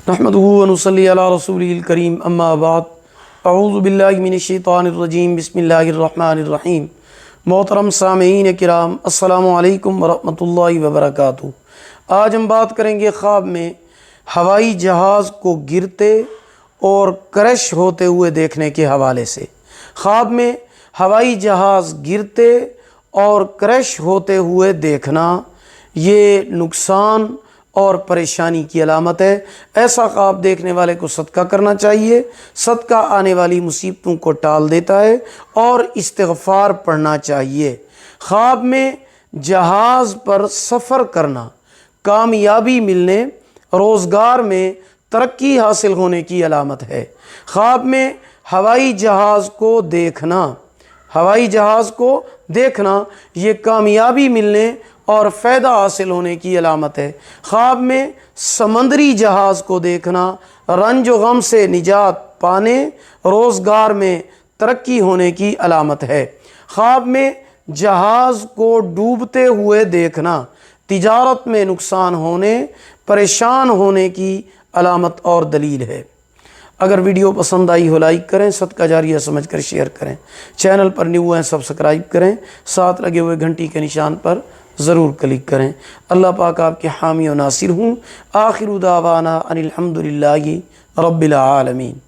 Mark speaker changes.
Speaker 1: نحمدہ ونصلی علی رسولہ الکریم اما بعد اعوذ باللہ من الشیطان الرجیم بسم اللہ الرحمن الرحیم۔ محترم سامعین کرام، السلام علیکم ورحمۃ اللہ وبرکاتہ۔ آج ہم بات کریں گے خواب میں ہوائی جہاز کو گرتے اور کرش ہوتے ہوئے دیکھنے کے حوالے سے۔ خواب میں ہوائی جہاز گرتے اور کرش ہوتے ہوئے دیکھنا یہ نقصان اور پریشانی کی علامت ہے۔ ایسا خواب دیکھنے والے کو صدقہ کرنا چاہیے۔ صدقہ آنے والی مصیبتوں کو ٹال دیتا ہے اور استغفار پڑھنا چاہیے۔ خواب میں جہاز پر سفر کرنا کامیابی ملنے، روزگار میں ترقی حاصل ہونے کی علامت ہے۔ خواب میں ہوائی جہاز کو دیکھنا یہ کامیابی ملنے اور فائدہ حاصل ہونے کی علامت ہے۔ خواب میں سمندری جہاز کو دیکھنا رنج و غم سے نجات پانے، روزگار میں ترقی ہونے کی علامت ہے۔ خواب میں جہاز کو ڈوبتے ہوئے دیکھنا تجارت میں نقصان ہونے، پریشان ہونے کی علامت اور دلیل ہے۔ اگر ویڈیو پسند آئی ہو لائک کریں، صدقہ جاریہ سمجھ کر شیئر کریں، چینل پر نیو ہیں سبسکرائب کریں، ساتھ لگے ہوئے گھنٹی کے نشان پر ضرور کلک کریں۔ اللہ پاک آپ کے حامی و ناصر ہوں۔ آخر دعوانا ان الحمدللہ رب العالمین۔